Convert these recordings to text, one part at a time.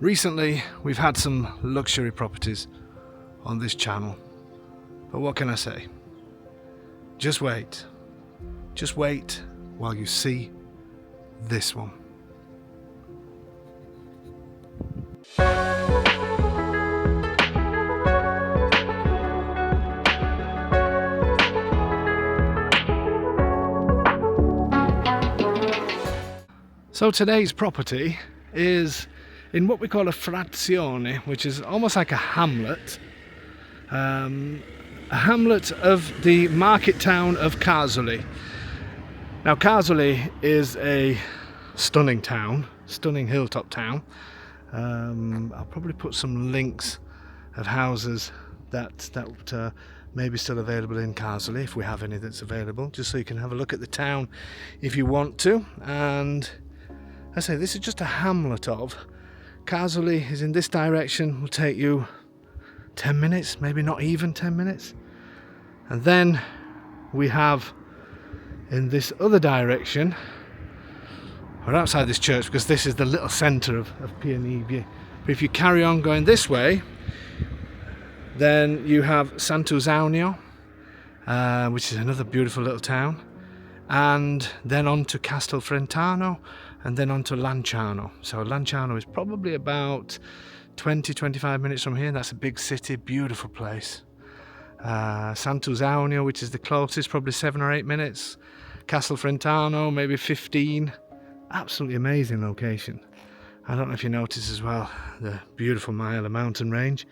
Recently, we've had some luxury properties on this channel, but what can I say? Just wait while you see this one. So today's property is in what we call a frazione, which is almost like a hamlet. A hamlet of the market town of Casoli. Now Casoli is a stunning town, stunning hilltop town. I'll probably put some links of houses that may be still available in Casoli, if we have any that's available, just so you can have a look at the town if you want to. And I say this is just a hamlet of Casoli. Is in this direction, will take you 10 minutes, maybe not even 10 minutes. And then we have in this other direction, we're outside this church because this is the little centre of Pianivie. But if you carry on going this way, then you have Sant'Eusebio, which is another beautiful little town, and then on to Castelfrentano, and then on to Lanciano. So Lanciano is probably about 20-25 minutes from here. That's a big city, beautiful place. Sant'Eusebio, which is the closest, probably 7 or 8 minutes. Castelfrentano, maybe 15. Absolutely amazing location. I don't know if you notice as well the beautiful Maila mountain range.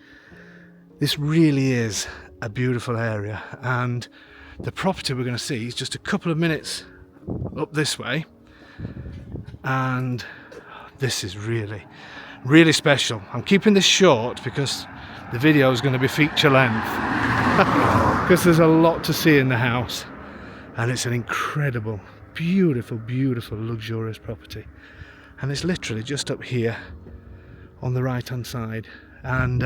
This really is a beautiful area, and the property we're going to see is just a couple of minutes up this way, and this is really special. I'm keeping this short because the video is going to be feature length because there's a lot to see in the house, and it's an incredible, beautiful luxurious property, and it's literally just up here on the right hand side. And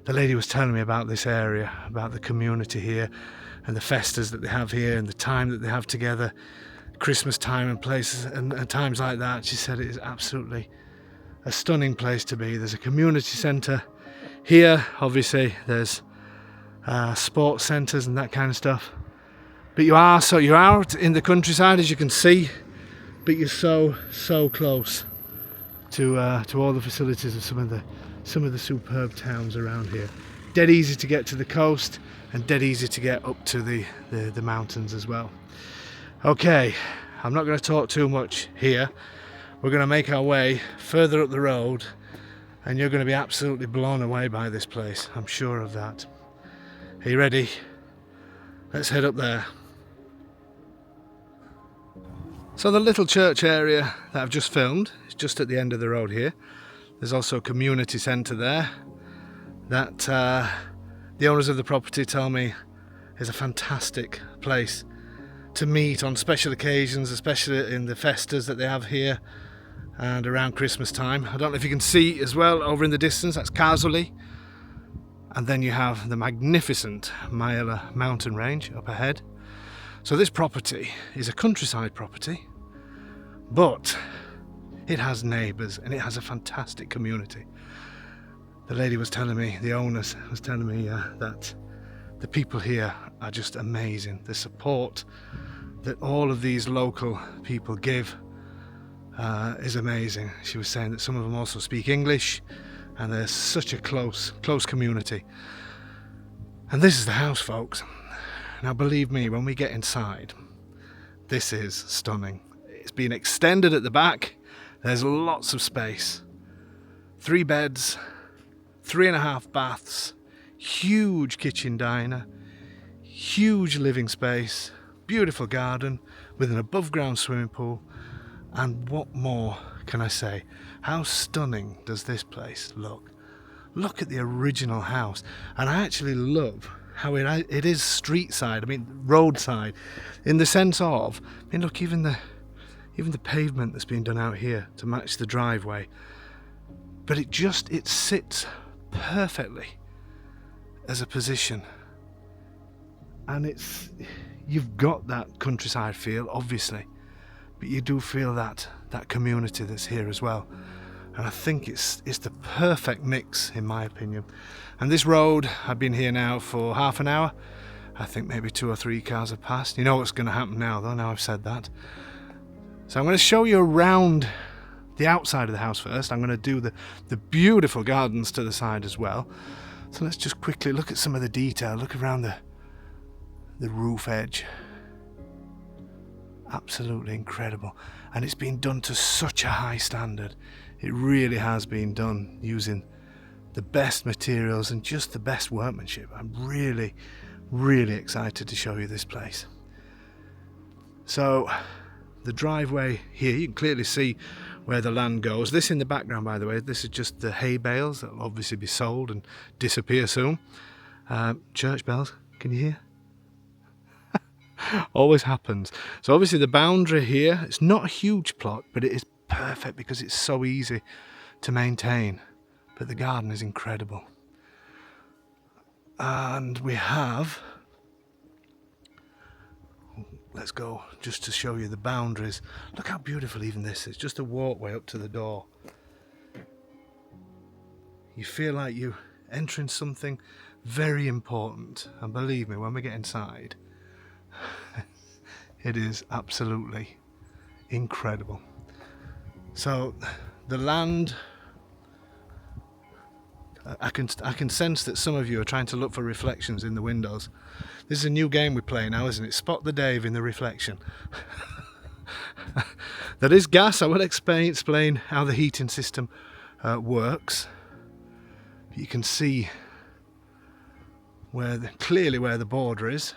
the lady was telling me about this area, about the community here and the festas that they have here and the time that they have together, Christmas time and places and times like that. She said it is absolutely a stunning place to be. There's a community centre here, obviously there's sports centres and that kind of stuff, but you're out in the countryside, as you can see, but you're so close to all the facilities of some of the superb towns around here. Dead easy to get to the coast and dead easy to get up to the mountains as well. Okay, I'm not going to talk too much here. We're going to make our way further up the road, and you're going to be absolutely blown away by this place. I'm sure of that. Are you ready? Let's head up there. So the little church area that I've just filmed is just at the end of the road here. There's also a community centre there that the owners of the property tell me is a fantastic place to meet on special occasions, especially in the festas that they have here and around Christmas time. I don't know if you can see as well over in the distance, that's Casoli, and then you have the magnificent Maila mountain range up ahead. So this property is a countryside property, but it has neighbours and it has a fantastic community. The lady was telling me, the owners was telling me that the people here are just amazing. The support that all of these local people give is amazing. She was saying that some of them also speak English, and there's such a close community. And this is the house, folks. Now believe me, when we get inside, this is stunning. It's been extended at the back. There's lots of space. 3 beds, 3.5 baths, huge kitchen diner, huge living space, beautiful garden with an above ground swimming pool. And what more can I say? How stunning does this place look? Look at the original house. And I actually love how it is street side, I mean roadside, in the sense of, I mean, look, even the pavement that's been done out here to match the driveway, but it sits perfectly as a position, and you've got that countryside feel, obviously, but you do feel that community that's here as well. and I think it's the perfect mix in my opinion. And this road, I've been here now for half an hour. I think maybe 2 or 3 cars have passed. You know what's going to happen now though, now I've said that. So I'm going to show you around the outside of the house first. I'm going to do the beautiful gardens to the side as well. So let's just quickly look at some of the detail. Look around the roof edge. Absolutely incredible. And it's been done to such a high standard. It really has been done using the best materials and just the best workmanship. I'm really, really excited to show you this place. So the driveway here, you can clearly see where the land goes. This in the background, by the way, this is just the hay bales that will obviously be sold and disappear soon. Church bells, can you hear? Always happens. So obviously the boundary here, it's not a huge plot, but it is perfect because it's so easy to maintain. But the garden is incredible. And we have, let's go just to show you the boundaries. Look how beautiful even this is, just a walkway up to the door. You feel like you're entering something very important, and believe me, when we get inside, it is absolutely incredible. So the land, I can sense that some of you are trying to look for reflections in the windows. This is a new game we play now, isn't it? Spot the Dave in the reflection. There is gas. I will explain how the heating system works. You can see clearly where the border is.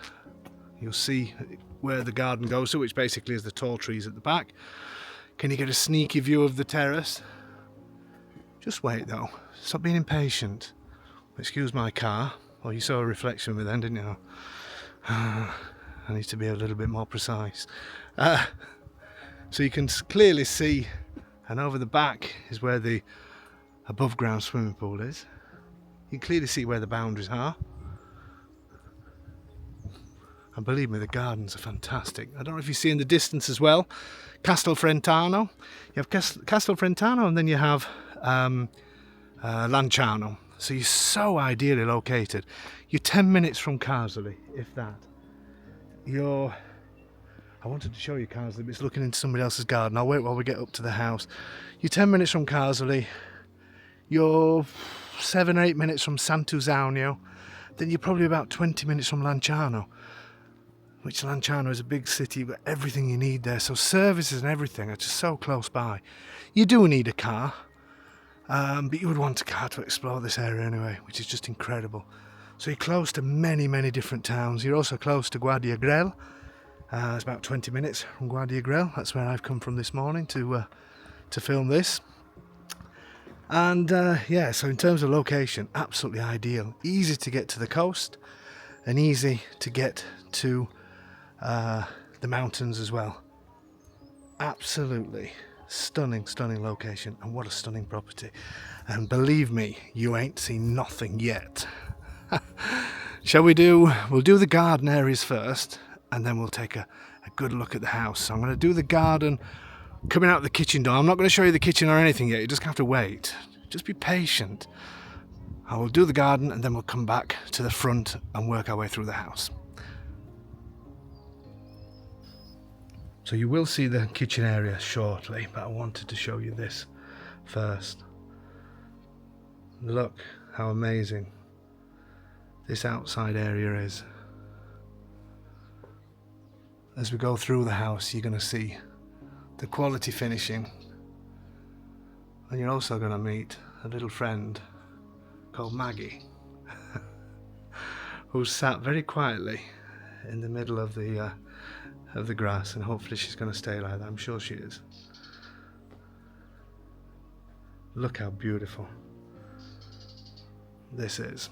You'll see where the garden goes to, which basically is the tall trees at the back. Can you get a sneaky view of the terrace? Just wait though. Stop being impatient. Excuse my car. Oh, you saw a reflection of me then, didn't you? I need to be a little bit more precise. So you can clearly see, and over the back is where the above ground swimming pool is. You can clearly see where the boundaries are. And believe me, the gardens are fantastic. I don't know if you see in the distance as well, Castelfrentano. You have Castelfrentano, and then you have Lanciano. So you're so ideally located. You're 10 minutes from Casoli, if that. I wanted to show you Casoli, but it's looking into somebody else's garden. I'll wait while we get up to the house. You're 10 minutes from Casoli. You're 7 or 8 minutes from Sant'Usanio. Then you're probably about 20 minutes from Lanciano, which Lanciano is a big city with everything you need there. So services and everything are just so close by. You do need a car, but you would want a car to explore this area anyway, which is just incredible. So you're close to many, many different towns. You're also close to Guardiagrele. It's about 20 minutes from Guardiagrele. That's where I've come from this morning to film this. And yeah, so in terms of location, absolutely ideal. Easy to get to the coast and easy to get to the mountains as well. Absolutely stunning, stunning location, and what a stunning property. And believe me, you ain't seen nothing yet. We'll do the garden areas first, and then we'll take a good look at the house. So I'm going to do the garden coming out the kitchen door. I'm not going to show you the kitchen or anything yet. You just have to wait. Just be patient. I will do the garden, and then we'll come back to the front and work our way through the house. So you will see the kitchen area shortly, but I wanted to show you this first. Look how amazing this outside area is. As we go through the house, you're going to see the quality finishing, and you're also going to meet a little friend called Maggie, who's sat very quietly in the middle of the grass, and hopefully she's going to stay like that. I'm sure she is. Look how beautiful this is.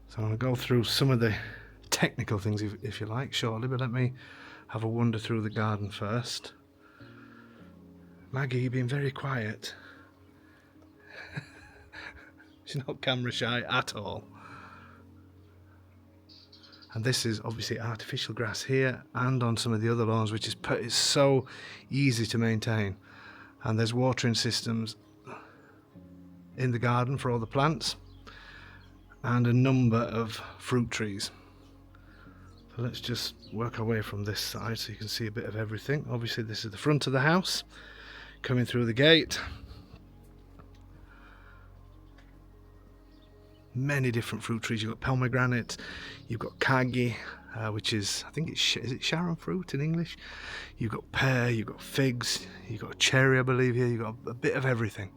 So I'm going to go through some of the technical things if you like shortly, but let me have a wander through the garden first. Maggie, you've been very quiet. She's not camera shy at all. And this is obviously artificial grass here and on some of the other lawns, which is so easy to maintain. And there's watering systems in the garden for all the plants, and a number of fruit trees. So let's just work our way from this side so you can see a bit of everything. Obviously this is the front of the house, coming through the gate. Many different fruit trees. You've got pomegranate, you've got kagi, which is, I think is it Sharon fruit in English? You've got pear, you've got figs, you've got cherry, I believe here. You've got a bit of everything.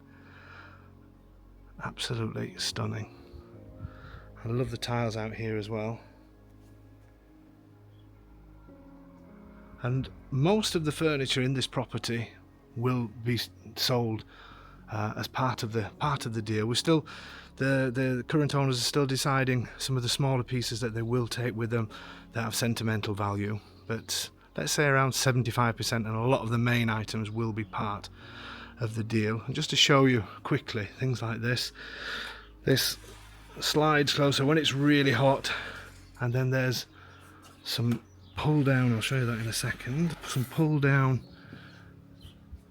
Absolutely stunning. I love the tiles out here as well. And most of the furniture in this property will be sold as part of the deal. We're still, the current owners are still deciding some of the smaller pieces that they will take with them that have sentimental value, but let's say around 75%, and a lot of the main items will be part of the deal. And just to show you quickly, things like this slides closer when it's really hot, and then there's some pull down, I'll show you that in a second, some pull down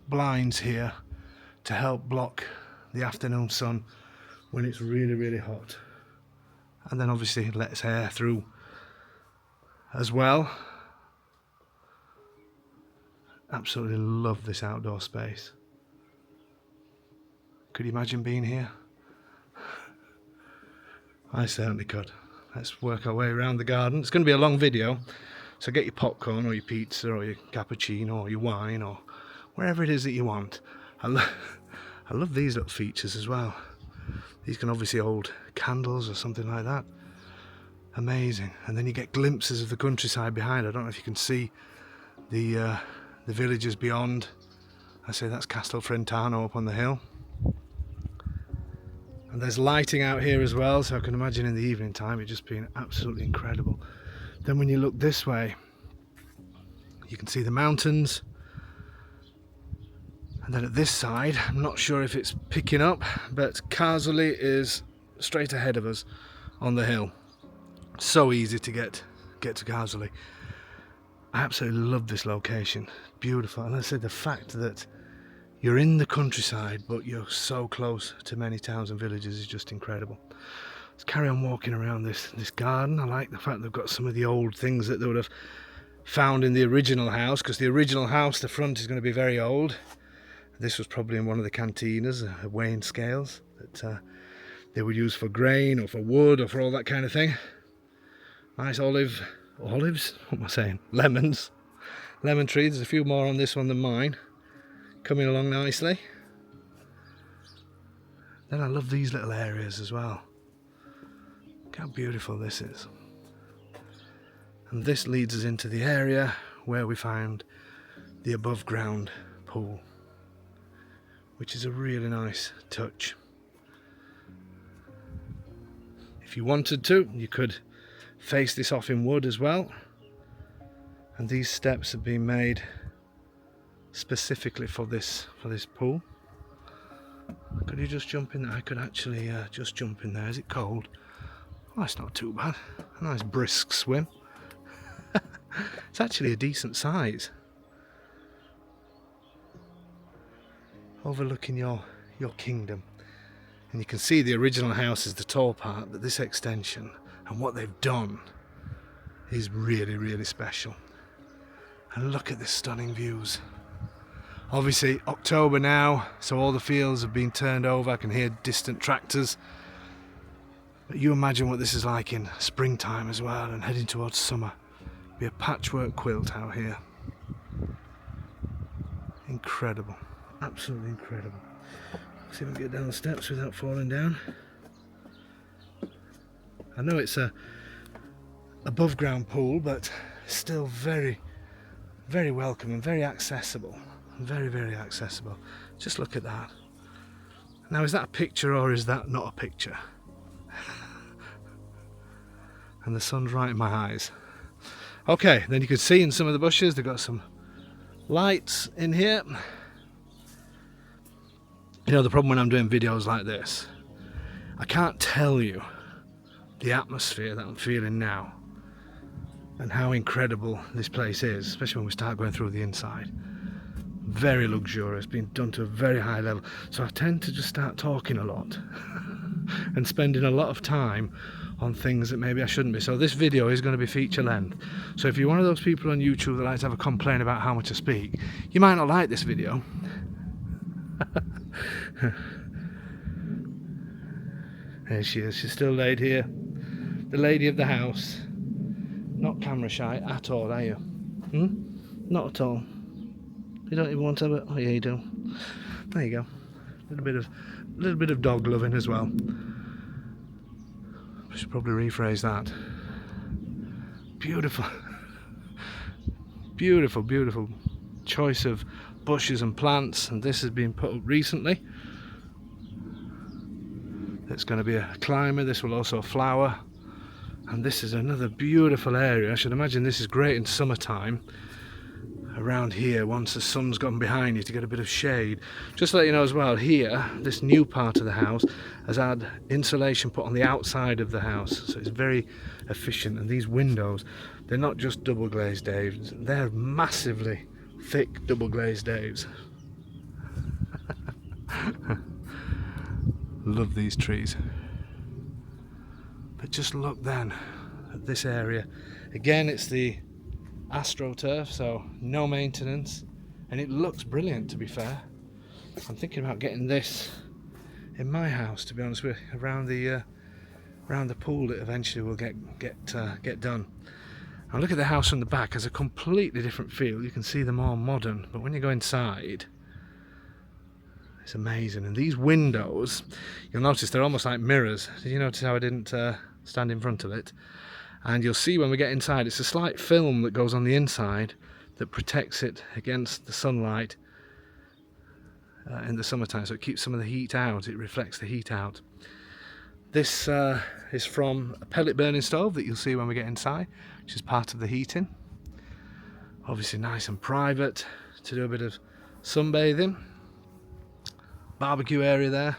blinds here to help block the afternoon sun when it's really hot, and then obviously it lets air through as well. Absolutely love this outdoor space. Could you imagine being here? I certainly could. Let's work our way around the garden. It's going to be a long video, so get your popcorn or your pizza or your cappuccino or your wine or wherever it is that you want. I love these little features as well. These can obviously hold candles or something like that. Amazing. And then you get glimpses of the countryside behind. I don't know if you can see the villages beyond. I say that's Castelfrentano up on the hill. And there's lighting out here as well, so I can imagine in the evening time it just being absolutely incredible. Then when you look this way, you can see the mountains. And then at this side, I'm not sure if it's picking up, but Casoli is straight ahead of us on the hill. So easy to get to Casoli. I absolutely love this location. Beautiful. And I said the fact that you're in the countryside, but you're so close to many towns and villages is just incredible. Let's carry on walking around this garden. I like the fact they've got some of the old things that they would have found in the original house, because the original house, the front is going to be very old. This was probably in one of the cantinas, weighing scales that they would use for grain or for wood or for all that kind of thing. Nice olives, what am I saying? Lemons. Lemon trees, there's a few more on this one than mine. Coming along nicely. Then I love these little areas as well. Look how beautiful this is. And this leads us into the area where we found the above ground pool, which is a really nice touch. If you wanted to, you could face this off in wood as well. And these steps have been made specifically for this pool. Could you just jump in there? I could actually just jump in there. Is it cold? Oh, it's not too bad. A nice brisk swim. It's actually a decent size. Overlooking your kingdom. And you can see the original house is the tall part, but this extension and what they've done is really special. And look at the stunning views. Obviously October now, so all the fields have been turned over. I can hear distant tractors. But you imagine what this is like in springtime as well, and heading towards summer. It'll be a patchwork quilt out here. Incredible. Absolutely incredible. See if I can get down the steps without falling down. I know it's a above ground pool, but still very welcome and very accessible. Very accessible. Just look at that. Now, is that a picture or is that not a picture? And the sun's right in my eyes. Okay, then you can see in some of the bushes they've got some lights in here. You know, the problem when I'm doing videos like this, I can't tell you the atmosphere that I'm feeling now and how incredible this place is, especially when we start going through the inside. very luxurious, being done to a very high level. So I tend to just start talking a lot and spending a lot of time on things that maybe I shouldn't be. So this video is going to be feature length. So if you're one of those people on YouTube that likes to have a complaint about how much I speak, you might not like this video. There she is, she's still laid here. The lady of the house. Not camera shy at all, are you? Not at all. You don't even want to have it? Oh yeah, you do. There you go. A little bit of dog loving as well. I should probably rephrase that. Beautiful. Beautiful, beautiful choice of bushes and plants, and this has been put up recently. It's going to be a climber. This will also flower, and this is another beautiful area. I should imagine this is great in summertime around here once the sun's gone behind you to get a bit of shade. Just to let you know as well, here this new part of the house has had insulation put on the outside of the house, so it's very efficient. And these windows, they're not just double glazed Daves, they're massively thick double glazed Daves. Love these trees. But just look then at this area again. It's the AstroTurf, so no maintenance, and it looks brilliant, to be fair. I'm thinking about getting this in my house, to be honest with you, around the pool that eventually will get done. Now look at the house from the back. Has a completely different feel. You can see them all modern, but when you go inside, it's amazing. And these windows, you'll notice they're almost like mirrors. Did you notice how I didn't stand in front of it? And you'll see when we get inside, it's a slight film that goes on the inside that protects it against the sunlight in the summertime, so it keeps some of the heat out, it reflects the heat out. This is from a pellet burning stove that you'll see when we get inside, which is part of the heating. Obviously nice and private to do a bit of sunbathing. Barbecue area there,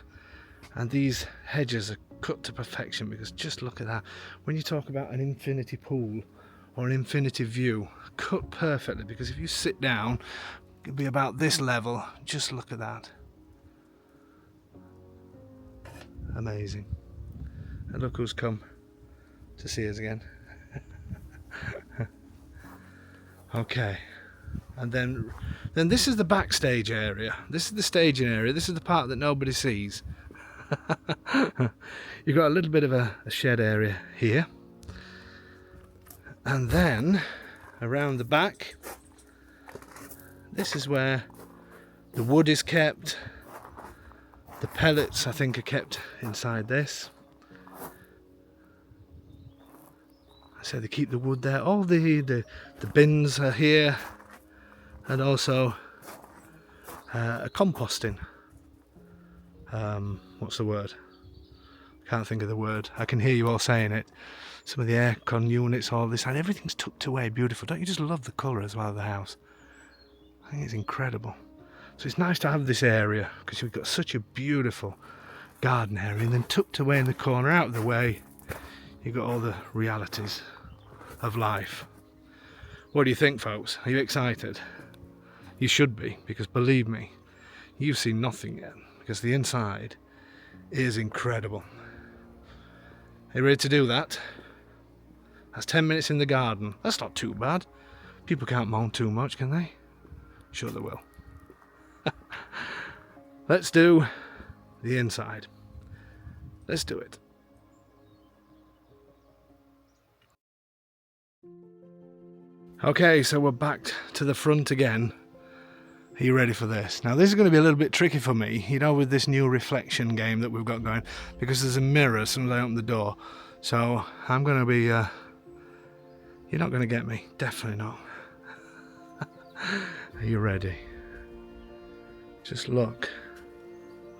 and these hedges are cut to perfection, because just look at that. When you talk about an infinity pool or an infinity view, cut perfectly, because if you sit down it'll be about this level. Just look at that. Amazing. And look who's come to see us again. Okay, and then this is the backstage area. This is the staging area. This is the part that nobody sees. You've got a little bit of a shed area here, and then around the back, this is where the wood is kept. The pellets, I think, are kept inside this. I say they keep the wood there. All the bins are here, and also a composting. What's the word? Can't think of the word. I can hear you all saying it. Some of the aircon units, all this, and everything's tucked away beautiful. Don't you just love the colour as well of the house? I think it's incredible. So it's nice to have this area, because we've got such a beautiful garden area, and then tucked away in the corner, out of the way, you've got all the realities of life. What do you think, folks? Are you excited? You should be, because believe me, you've seen nothing yet, because the inside is incredible. Are you ready to do that? That's 10 minutes in the garden. That's not too bad. People can't moan too much, can they? Sure they will. Let's do the inside. Let's do it. Okay, so we're back to the front again. Are you ready for this? Now this is going to be a little bit tricky for me, you know, with this new reflection game that we've got going, because there's a mirror as soon as I open the door. So I'm going to be, you're not going to get me, definitely not. Are you ready? Just look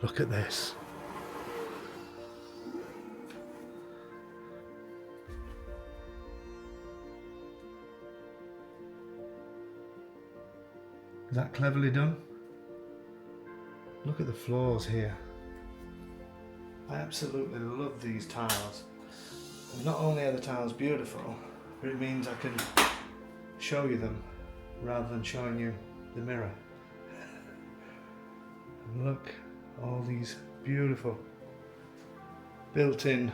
at this. Is that cleverly done? Look at the floors here. I absolutely love these tiles. And not only are the tiles beautiful, but it means I can show you them rather than showing you the mirror. Look, all these beautiful built-in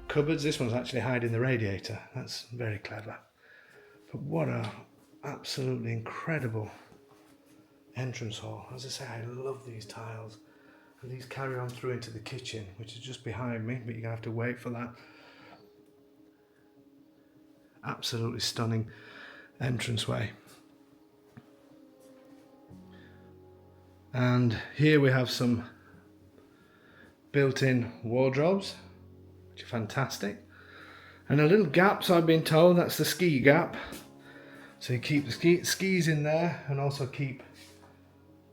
cupboards. This one's actually hiding the radiator. That's very clever. But what a absolutely incredible entrance hall. As I say, I love these tiles. And these carry on through into the kitchen, which is just behind me, but you're gonna have to wait for that. Absolutely stunning entranceway. And here we have some built-in wardrobes, which are fantastic. And a little gap, so I've been told that's the ski gap. So you keep the skis in there and also keep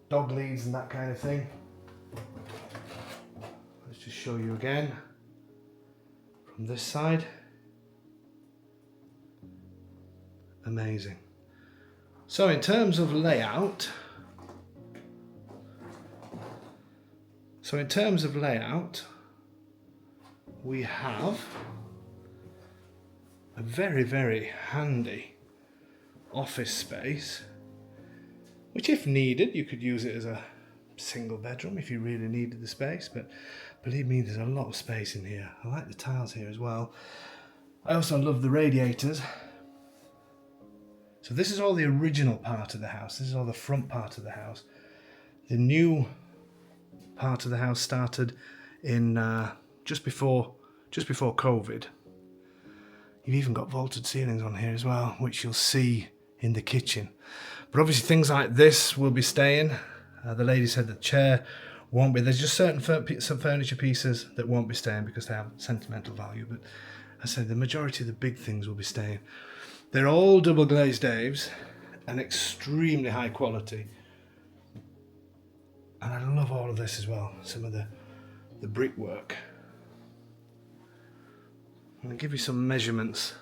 dog leads and that kind of thing. Let's just show you again from this side. Amazing. So in terms of layout, we have a very, very handy office space, which if needed, you could use it as a single bedroom if you really needed the space, but believe me, there's a lot of space in here. I like the tiles here as well. I also love the radiators. So this is all the original part of the house. This is all the front part of the house. The new part of the house started in just before COVID. You've even got vaulted ceilings on here as well, which you'll see in the kitchen. But obviously things like this will be staying. The lady said the chair won't be. There's just certain some furniture pieces that won't be staying because they have sentimental value. But I said the majority of the big things will be staying. They're all double glazed Daves and extremely high quality. And I love all of this as well, some of the brickwork. I'm going to give you some measurements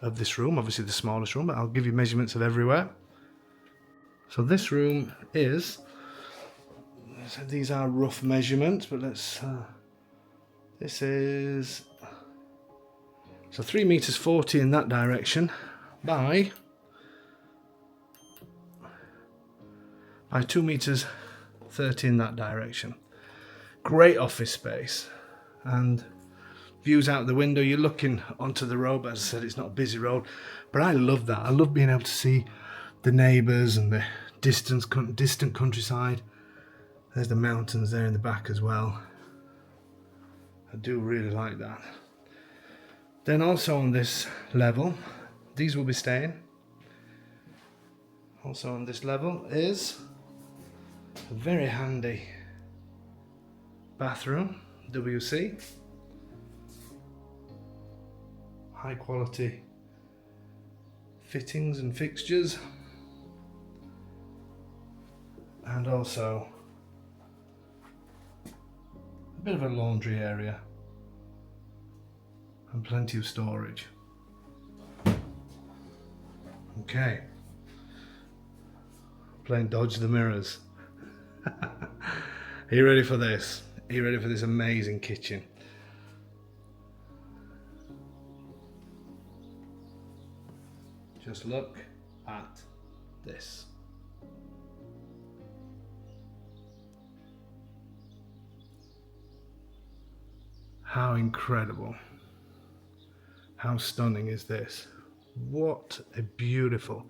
of this room, obviously the smallest room, but I'll give you measurements of everywhere. So this room is, these are rough measurements, but this is, so 3 meters 40 in that direction by 2 meters 30 in that direction. Great office space and views out the window. You're looking onto the road, but as I said, it's not a busy road, but I love that. I love being able to see the neighbours and the distant countryside. There's the mountains there in the back as well. I do really like that. Then also on this level, these will be staying. Also on this level is a very handy bathroom, WC. High quality fittings and fixtures. And also a bit of a laundry area. And plenty of storage. Okay. Playing dodge the mirrors. Are you ready for this? Are you ready for this amazing kitchen? Just look at this. How incredible. How stunning is this? What a beautiful,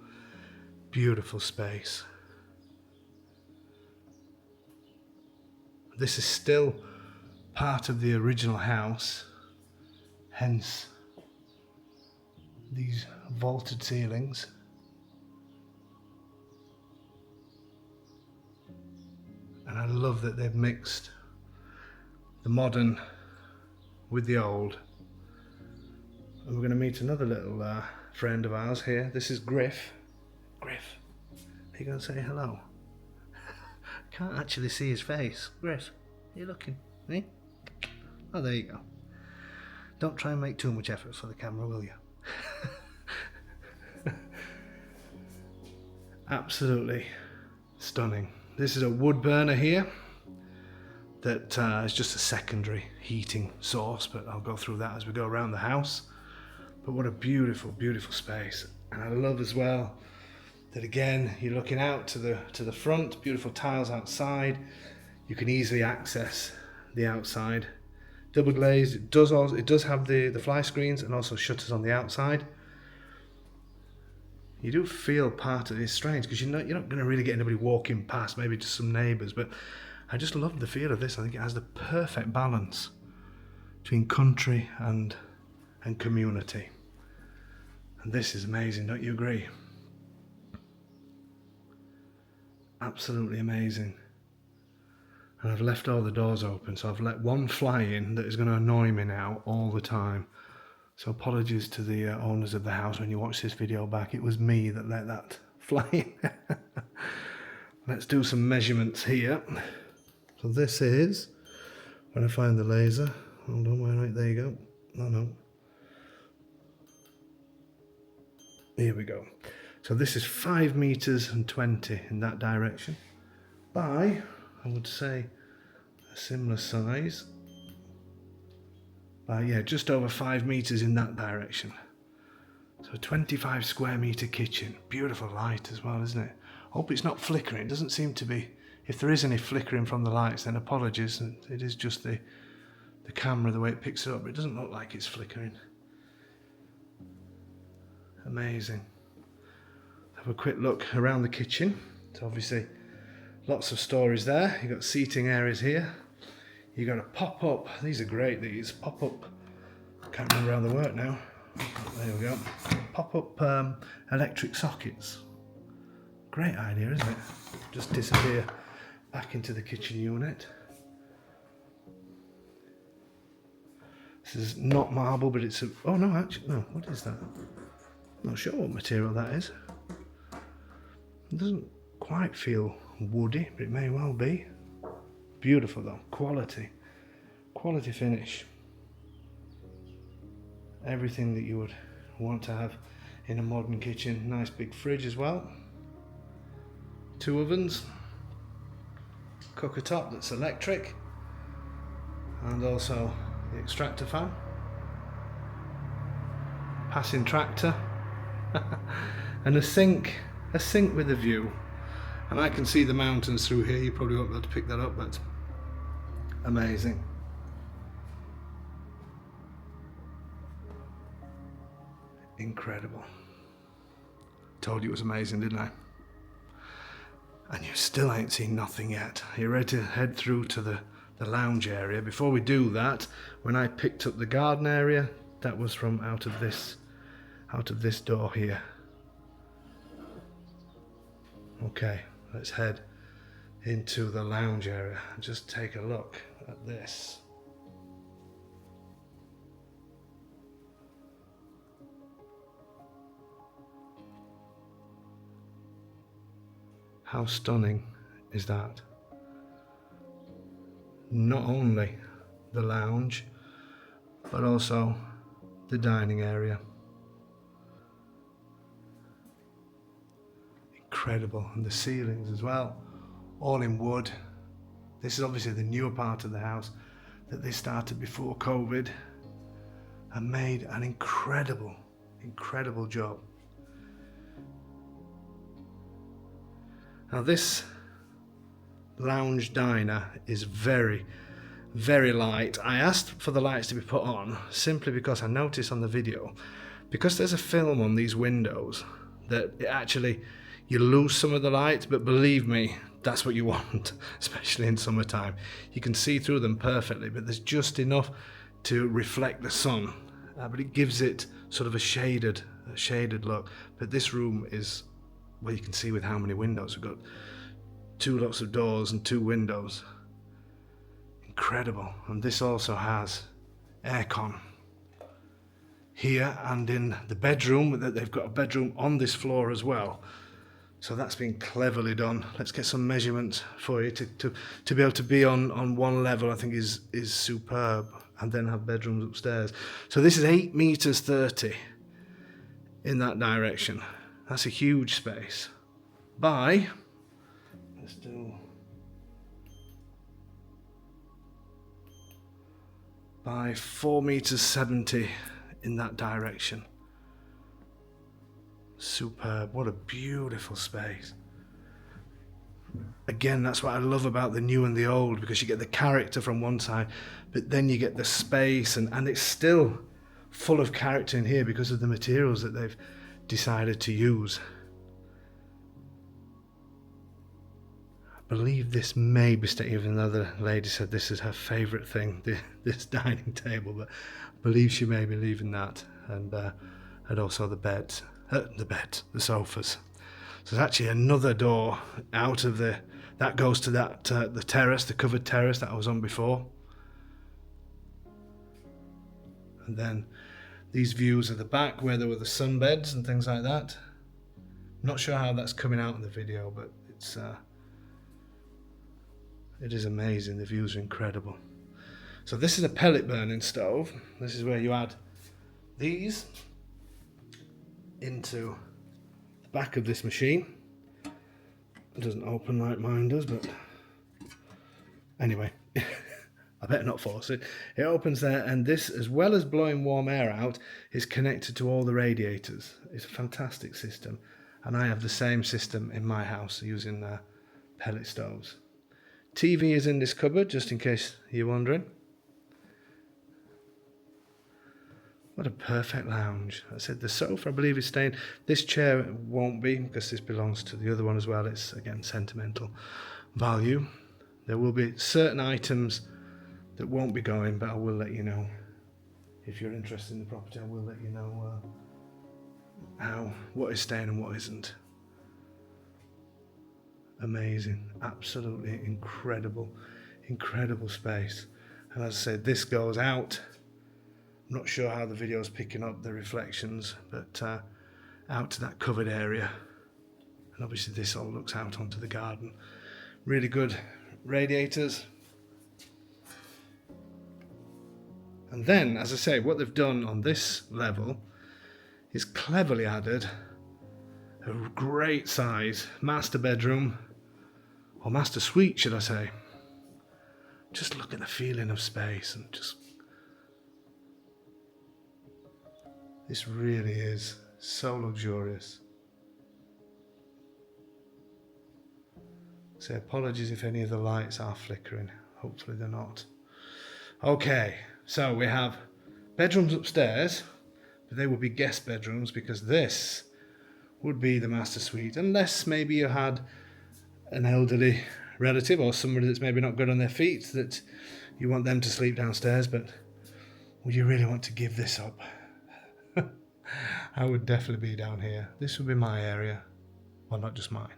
beautiful space. This is still part of the original house, hence these vaulted ceilings. And I love that they've mixed the modern with the old. And we're going to meet another little friend of ours here. This is Griff. Griff, are you going to say hello? Can't actually see his face. Griff, are you looking? Eh? Oh, there you go. Don't try and make too much effort for the camera, will you? Absolutely stunning. This is a wood burner here that is just a secondary heating source, but I'll go through that as we go around the house. But what a beautiful, beautiful space. And I love as well that again, you're looking out to the front, beautiful tiles outside. You can easily access the outside. Double glazed, it does have the fly screens and also shutters on the outside. You do feel part of it. It's strange because you're not going to really get anybody walking past, maybe just some neighbours, but I just love the feel of this. I think it has the perfect balance between country and community. And this is amazing, don't you agree? Absolutely amazing. And I've left all the doors open, so I've let one fly in that is going to annoy me now all the time. So apologies to the owners of the house when you watch this video back. It was me that let that fly in. Let's do some measurements here. So this is, when I find the laser, hold on, right, there you go. No. Here we go. So this is 5 meters and 20 in that direction by, I would say, a similar size. Yeah, just over 5 meters in that direction. So a 25 square meter kitchen. Beautiful light as well, isn't it? Hope it's not flickering. It doesn't seem to be. If there is any flickering from the lights, then apologies. It is just the camera, the way it picks it up. It doesn't look like it's flickering. Amazing. Have a quick look around the kitchen. So obviously lots of stories there. You've got seating areas here. You got a pop-up, these are great, these pop-up, can't remember how they work now, there we go, pop-up electric sockets. Great idea, isn't it? Just disappear back into the kitchen unit. This is not marble, but it's oh no, actually, no, what is that? I'm not sure what material that is. It doesn't quite feel woody, but it may well be. Beautiful though, quality finish. Everything that you would want to have in a modern kitchen. Nice big fridge as well. 2 ovens. Cooker top that's electric. And also the extractor fan. Passing tractor. And a sink with a view. And I can see the mountains through here. You probably won't be able to pick that up, but amazing. Incredible. Told you it was amazing, didn't I? And you still ain't seen nothing yet. You're ready to head through to the lounge area. Before we do that, when I picked up the garden area, that was from out of this door here. Okay, let's head into the lounge area and just take a look at this. How stunning is that? Not only the lounge, but also the dining area. Incredible, and the ceilings as well, all in wood. This is obviously the newer part of the house that they started before COVID and made an incredible job. Now this lounge diner is very light. I asked for the lights to be put on simply because I noticed on the video, because there's a film on these windows, that it actually, you lose some of the light, but believe me, that's what you want, especially in summertime. You can see through them perfectly, but there's just enough to reflect the sun, but it gives it sort of a shaded look. But this room is, well, you can see with how many windows. We've got 2 lots of doors and 2 windows. Incredible. And this also has aircon here and in the bedroom. They've got a bedroom on this floor as well. So that's been cleverly done. Let's get some measurements for you to be able to be on one level. I think is superb, and then have bedrooms upstairs. So this is 8 meters 30 in that direction. That's a huge space. By, let's do, by 4 meters 70 in that direction. Superb. What a beautiful space. Again, that's what I love about the new and the old, because you get the character from one side, but then you get the space, and it's still full of character in here because of the materials that they've decided to use. I believe this may be even though the lady said this is her favourite thing, this dining table, but I believe she may be leaving that, and also the sofas. So there's actually another door out of that goes to that the terrace, the covered terrace that I was on before. And then these views of the back where there were the sunbeds and things like that. I'm not sure how that's coming out in the video, but it is amazing. The views are incredible. So this is a pellet burning stove. This is where you add these into the back of this machine. It doesn't open like mine does, but anyway, I better not force it. It opens there, and this, as well as blowing warm air out, is connected to all the radiators. It's a fantastic system, and I have the same system in my house using pellet stoves. TV is in this cupboard, just in case you're wondering. What a perfect lounge. I said the sofa, I believe, is staying. This chair won't be, because this belongs to the other one as well. It's, again, sentimental value. There will be certain items that won't be going, but I will let you know. If you're interested in the property, I will let you know what is staying and what isn't. Amazing, absolutely incredible space. And as I said, this goes out. I'm not sure how the video is picking up the reflections, but out to that covered area. And obviously this all looks out onto the garden. Really good radiators. And then, as I say, what they've done on this level is cleverly added a great size master bedroom, or master suite, should I say. Just look at the feeling of space, and just, this really is so luxurious. So apologies if any of the lights are flickering. Hopefully they're not. Okay, so we have bedrooms upstairs, but they would be guest bedrooms, because this would be the master suite, unless maybe you had an elderly relative or somebody that's maybe not good on their feet that you want them to sleep downstairs, but would you really want to give this up? I would definitely be down here. This would be my area. Well, not just mine.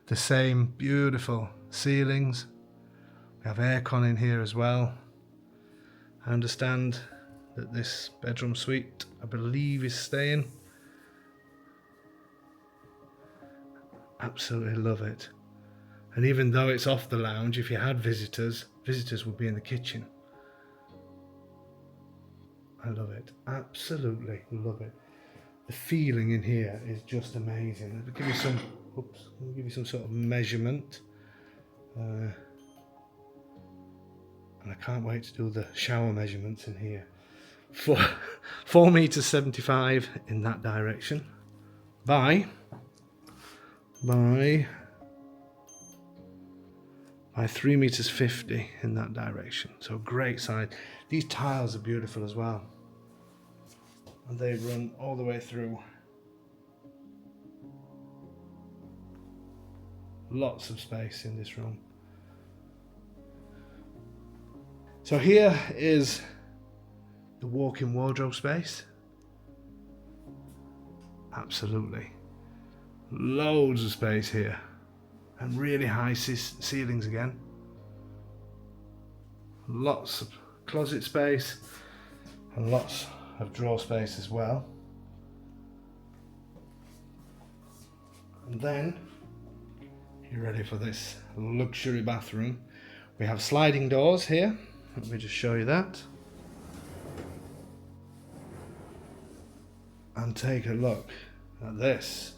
The same beautiful ceilings. We have aircon in here as well. I understand that this bedroom suite, I believe, is staying. Absolutely love it. And even though it's off the lounge, if you had visitors would be in the kitchen. I love it. Absolutely love it. The feeling in here is just amazing. I'll give you some sort of measurement. And I can't wait to do the shower measurements in here. 4 meters 75 in that direction by 3 meters 50 in that direction. So great size. These tiles are beautiful as well, and they run all the way through. Lots of space in this room. So here is the walk-in wardrobe space. Absolutely. Loads of space here, and really high ceilings again. Lots of closet space and lots of drawer space as well. And then, you're ready for this luxury bathroom. We have sliding doors here. Let me just show you that. And take a look at this.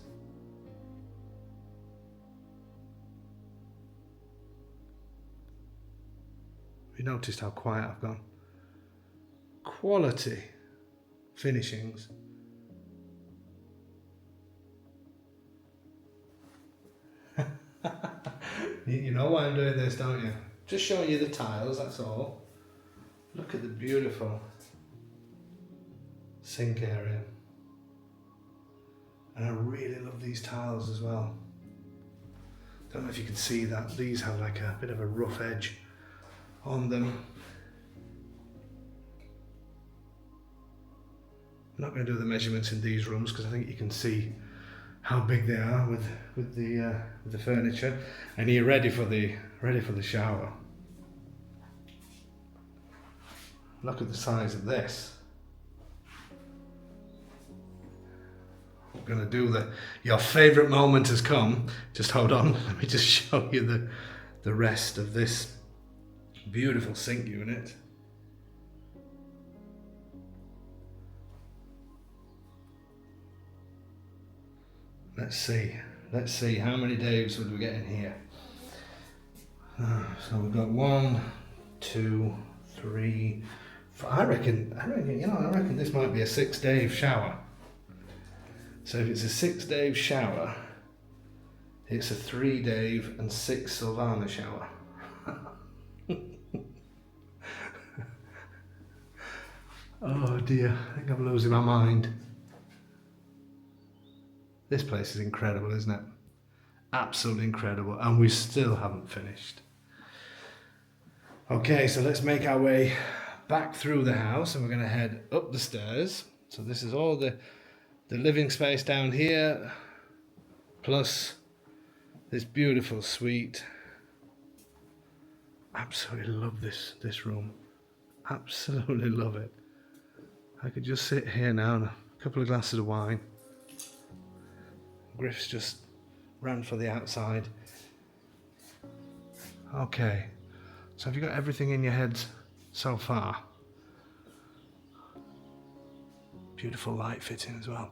You noticed how quiet I've gone. Quality finishings. You know why I'm doing this, don't you? Just showing you the tiles, that's all. Look at the beautiful sink area. And I really love these tiles as well. Don't know if you can see that. These have like a bit of a rough edge on them. I'm not going to do the measurements in these rooms because I think you can see how big they are with the furniture. And you're ready for the shower. Look at the size of this. We're going to do your favourite moment has come. Just hold on, let me just show you the rest of this beautiful sink unit. Let's see how many Daves would we get in here. So we've got 1, 2, 3, 4. I reckon this might be a 6-Dave shower. So if it's a 6-Dave shower, it's a 3-Dave and 6 Sylvana shower. Oh dear, I think I'm losing my mind. This place is incredible, isn't it? Absolutely incredible, and we still haven't finished. Okay, so let's make our way back through the house, and we're going to head up the stairs. So this is all the living space down here, plus this beautiful suite. Absolutely love this room. Absolutely love it. I could just sit here now and a couple of glasses of wine. Griff's just ran for the outside. Okay, so have you got everything in your heads so far? Beautiful light fitting as well.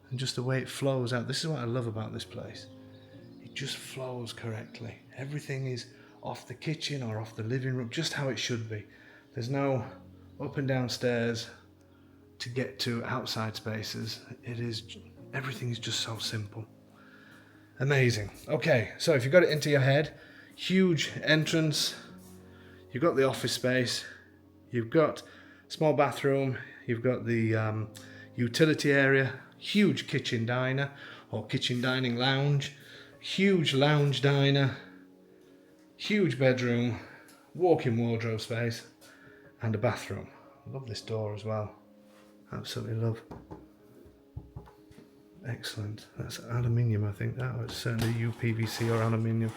And just the way it flows out. This is what I love about this place. It just flows correctly. Everything is off the kitchen or off the living room, just how it should be. There's no up and down stairs to get to outside spaces. Everything is just so simple. Amazing. Okay, so if you've got it into your head, huge entrance, you've got the office space, you've got small bathroom, you've got the utility area, huge kitchen diner or kitchen dining lounge, huge lounge diner, huge bedroom, walk-in wardrobe space, and a bathroom. I love this door as well. Absolutely love. Excellent. That's aluminium, I think. That was certainly UPVC or aluminium.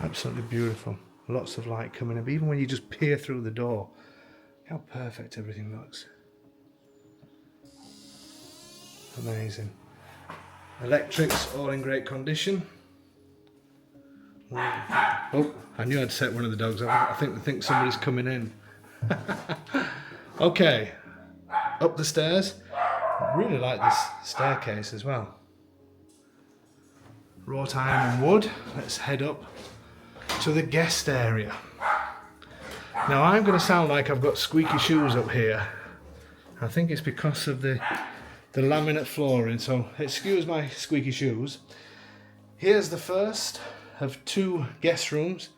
Absolutely beautiful. Lots of light coming up. Even when you just peer through the door, how perfect everything looks. Amazing. Electrics all in great condition. Oh, I knew I'd set one of the dogs up. I think somebody's coming in. Okay, up the stairs. I really like this staircase as well. Wrought iron and wood. Let's head up to the guest area. Now I'm going to sound like I've got squeaky shoes up here. I think it's because of the laminate flooring, so excuse my squeaky shoes. Here's the first of 2 guest rooms,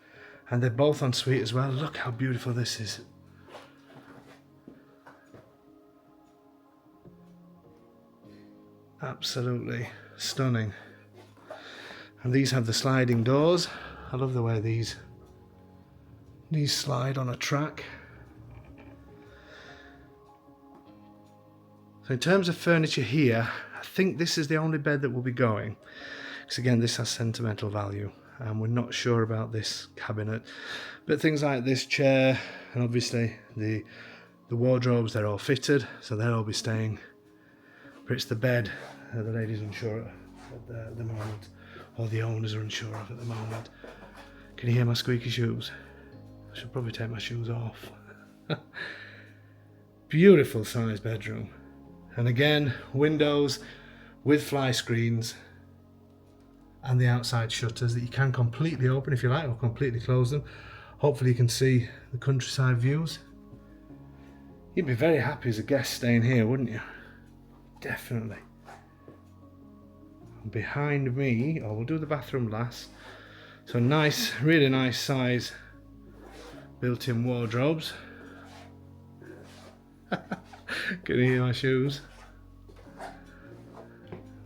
and they're both en suite as well. Look how beautiful this is. Absolutely stunning. And these have the sliding doors. I love the way these slide on a track. So in terms of furniture here, I think this is the only bed that will be going. Because again, this has sentimental value. And we're not sure about this cabinet. But things like this chair, and obviously the wardrobes, they're all fitted. So they'll all be staying. But it's the bed the lady's unsure at the moment. Or the owners are unsure of at the moment. Can you hear my squeaky shoes? I should probably take my shoes off. Beautiful sized bedroom. And again, windows with fly screens and the outside shutters that you can completely open if you like, or completely close them. Hopefully you can see the countryside views. You'd be very happy as a guest staying here, wouldn't you? Definitely. Behind me, we'll do the bathroom last. So nice, really nice size built-in wardrobes. Can you hear my shoes?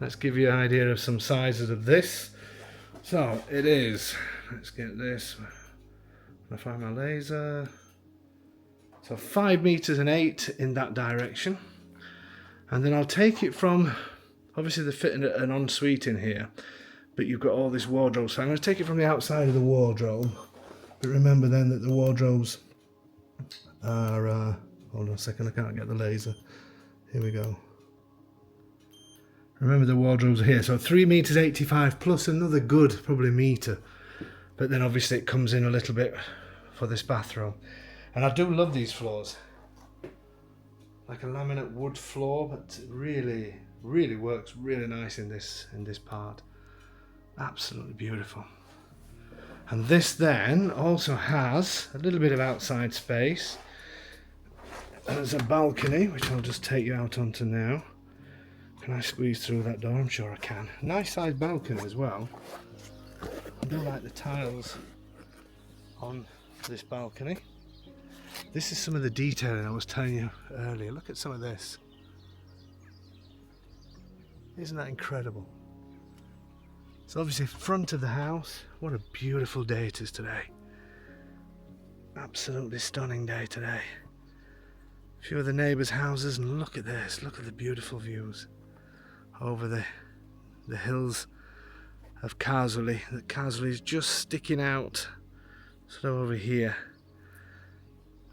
Let's give you an idea of some sizes of this. So it is, let's get this, I find my laser. So 5 meters and 8 in that direction. And then I'll take it from, obviously they're fitting an ensuite in here, but you've got all this wardrobe. So I'm going to take it from the outside of the wardrobe. But remember then that the wardrobes are, hold on a second, I can't get the laser. Here we go. Remember the wardrobes are here. So 3 meters 85 plus another good, probably meter. But then obviously it comes in a little bit for this bathroom. And I do love these floors. Like a laminate wood floor, but it really works really nice in this part. Absolutely beautiful. And this then also has a little bit of outside space. There's a balcony, which I'll just take you out onto now. Can I squeeze through that door? I'm sure I can. Nice sized balcony as well. I do like the tiles on this balcony. This is some of the detailing I was telling you earlier. Look at some of this. Isn't that incredible? It's obviously front of the house. What a beautiful day it is today. Absolutely stunning day today. A few of the neighbours' houses, and look at this. Look at the beautiful views over the hills of Casoli. The Casoli is just sticking out sort of over here.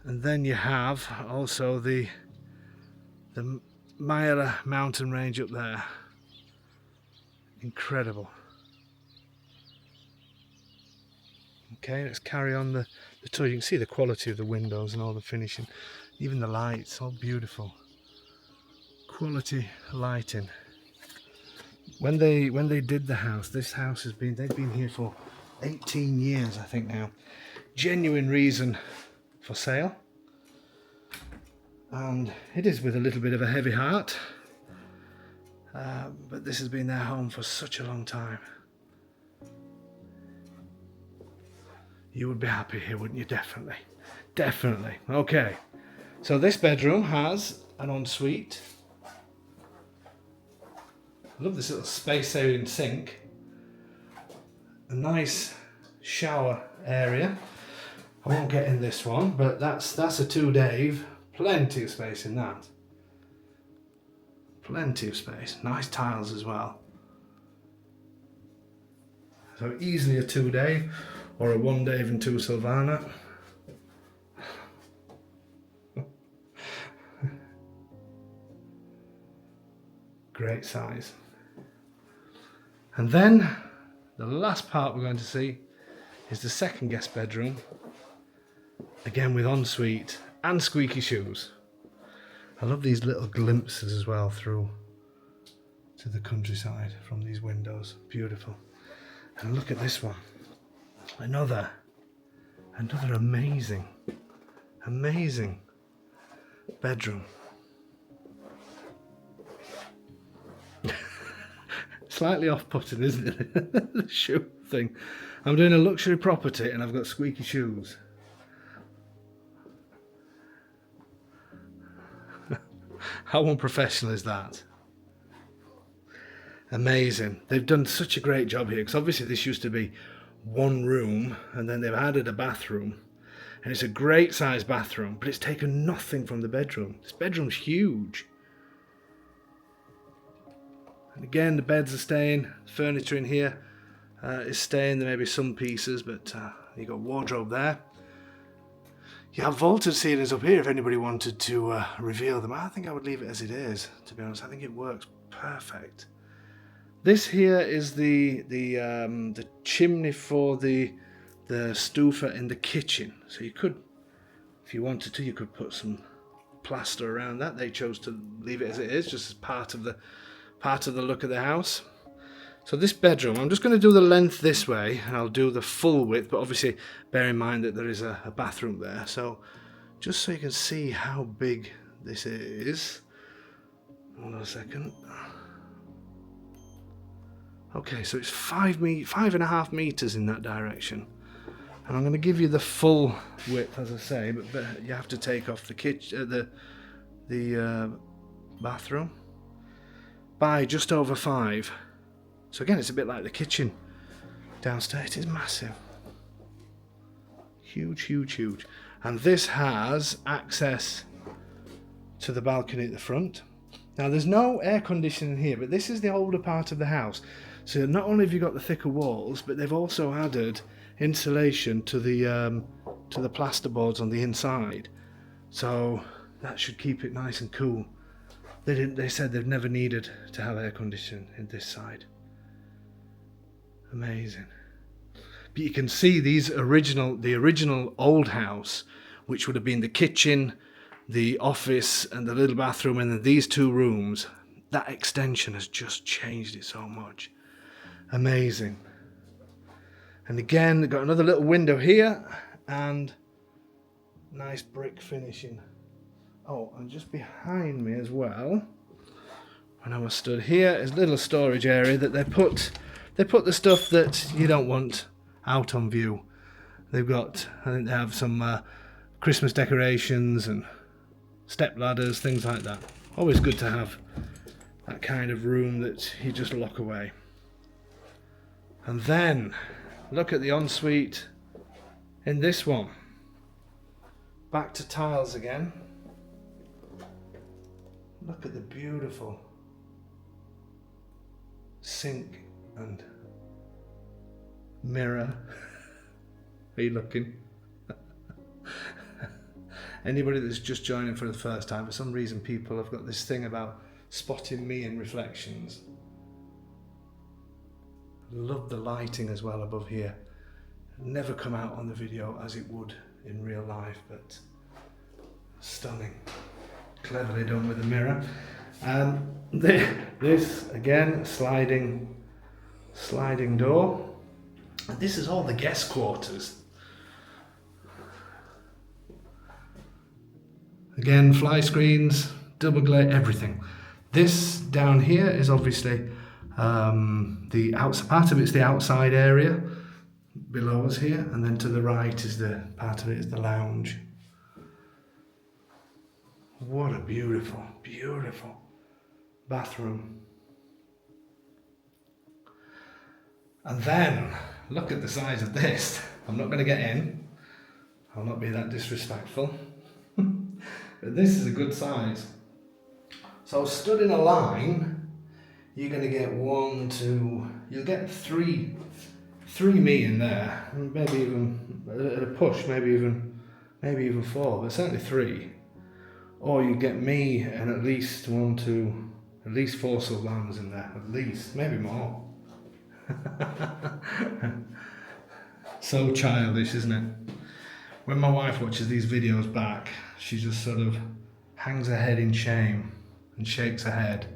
And then you have also the Myra mountain range up there. Incredible. Okay, let's carry on the tour. You can see the quality of the windows and all the finishing, even the lights, all beautiful. Quality lighting. When they did the house, this house they've been here for 18 years, I think now. Genuine reason for sale. And it is with a little bit of a heavy heart. But this has been their home for such a long time. You would be happy here, wouldn't you? Definitely. Definitely. Okay. So this bedroom has an ensuite. I love this little space-saving sink. A nice shower area. I won't get in this one, but that's a 2-Dave. Plenty of space in that. Plenty of space. Nice tiles as well. So easily a 2-Dave or a 1-Dave and 2 Sylvana. Great size. And then the last part we're going to see is the second guest bedroom. Again with ensuite and squeaky shoes. I love these little glimpses as well through to the countryside from these windows. Beautiful. And look at this one. Another amazing bedroom. Slightly off-putting, isn't it? The shoe thing. I'm doing a luxury property and I've got squeaky shoes. How unprofessional is that? Amazing. They've done such a great job here, because obviously this used to be one room and then they've added a bathroom, and it's a great sized bathroom, but it's taken nothing from the bedroom. This bedroom's huge. And again, the beds are staying, the furniture in here is staying. There may be some pieces, but you've got wardrobe there. You have vaulted ceilings up here if anybody wanted to reveal them. I think I would leave it as it is, to be honest. I think it works perfect. This here is the chimney for the stufa in the kitchen. So you could, if you wanted to, you could put some plaster around that. They chose to leave it as it is, just as part of the look of the house. So this bedroom, I'm just going to do the length this way, and I'll do the full width, but obviously bear in mind that there is a bathroom there. So just so you can see how big this is. Hold on a second. Okay, so it's 5.5 meters in that direction. And I'm going to give you the full width, as I say, but you have to take off the kitchen, the bathroom by just over 5. So again, it's a bit like the kitchen downstairs. It is massive. Huge, huge, huge. And this has access to the balcony at the front. Now there's no air conditioning here, but this is the older part of the house. So not only have you got the thicker walls, but they've also added insulation to the plasterboards on the inside. So that should keep it nice and cool. They said they've never needed to have air conditioning in this side. Amazing. But you can see the original old house, which would have been the kitchen, the office and the little bathroom, and then these 2 rooms. That extension has just changed it so much. Amazing. And again, they've got another little window here and nice brick finishing. Oh, and just behind me as well, when I was stood here, is a little storage area that they put the stuff that you don't want out on view. They've got, I think they have some Christmas decorations and step ladders, things like that. Always good to have that kind of room that you just lock away. And then look at the ensuite in this one. Back to tiles again. Look at the beautiful sink and mirror. Are you looking? Anybody that's just joining for the first time, for some reason people have got this thing about spotting me in reflections. Love the lighting as well above here. Never come out on the video as it would in real life, but stunning. Cleverly done with the mirror. This again, sliding door. And this is all the guest quarters. Again, fly screens, double glare, everything. This down here is obviously the outside part of it's the outside area below us here, and then to the right is the part of it is the lounge. What a beautiful, beautiful bathroom. And then look at the size of this. I'm not going to get in. I'll not be that disrespectful. But this is a good size. So stood in a line, you're going to get you'll get three me in there, maybe even at a push, maybe even 4, but certainly 3. Or you get me and at least 4 Sylvanas in there, at least, maybe more. So childish, isn't it? When my wife watches these videos back, she just sort of hangs her head in shame and shakes her head.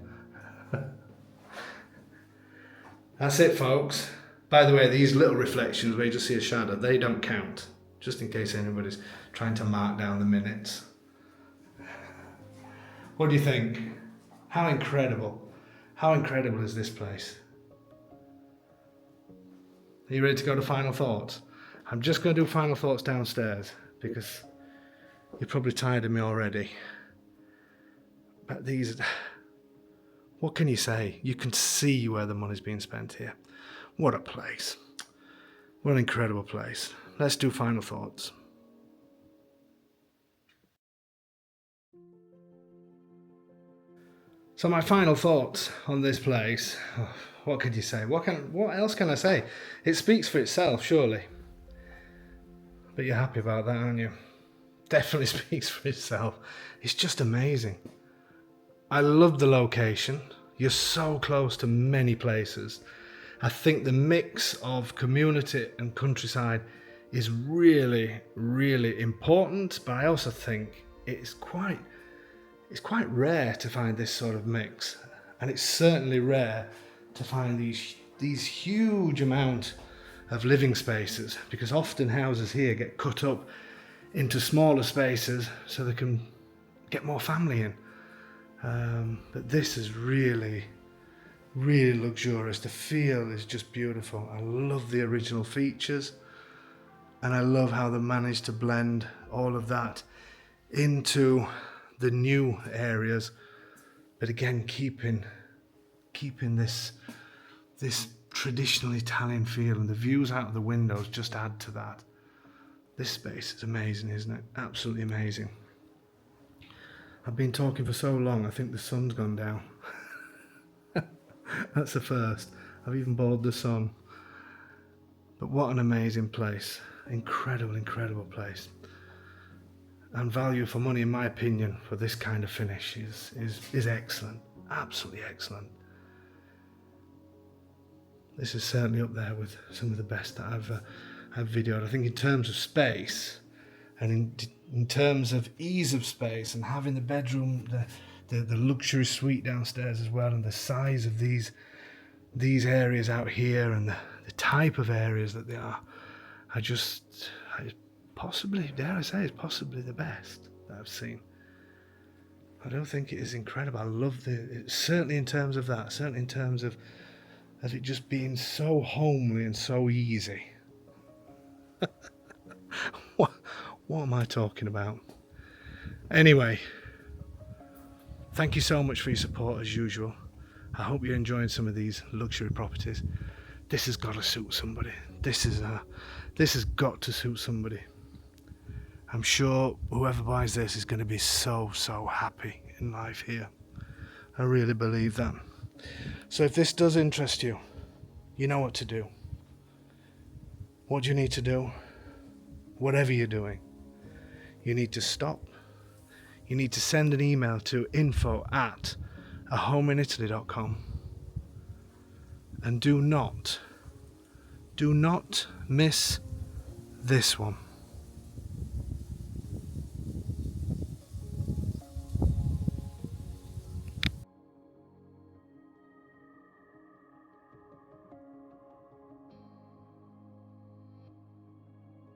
That's it, folks. By the way, these little reflections where you just see a shadow, they don't count, just in case anybody's trying to mark down the minutes. What do you think? How incredible is this place? Are you ready to go to final thoughts? I'm just going to do final thoughts downstairs because you're probably tired of me already. But what can you say? You can see where the money's being spent here. What a place. What an incredible place. Let's do final thoughts. So my final thoughts on this place, what could you say? What else can I say? It speaks for itself, surely. But you're happy about that, aren't you? Definitely speaks for itself. It's just amazing. I love the location. You're so close to many places. I think the mix of community and countryside is really, really important, but I also think it's quite rare to find this sort of mix, and it's certainly rare to find these huge amount of living spaces, because often houses here get cut up into smaller spaces so they can get more family in. But this is really, Really luxurious. The feel is just beautiful. I love the original features, and I love how they managed to blend all of that into the new areas, but again keeping this traditional Italian feel, and the views out of the windows just add to that. This space is amazing, isn't it? Absolutely amazing. I've been talking for so long, I think the sun's gone down. That's the first. I've even bored the sun. But what an amazing place. Incredible place. And value for money, in my opinion, for this kind of finish is excellent. Absolutely excellent. This is certainly up there with some of the best that I've videoed. I think in terms of space, and in terms of ease of space, and having the bedroom, the luxury suite downstairs as well, and the size of these areas out here, and the type of areas that they are, possibly, dare I say, it's possibly the best that I've seen. I don't think it is incredible. I love certainly in terms of that, certainly in terms of it just being so homely and so easy. What am I talking about? Anyway, thank you so much for your support as usual. I hope you're enjoying some of these luxury properties. This has got to suit somebody. This has got to suit somebody. I'm sure whoever buys this is going to be so happy in life here. I really believe that. So if this does interest you, you know what to do. What do you need to do? Whatever you're doing, you need to stop. You need to send an email to info@ahomeinitaly.com, and do not miss this one.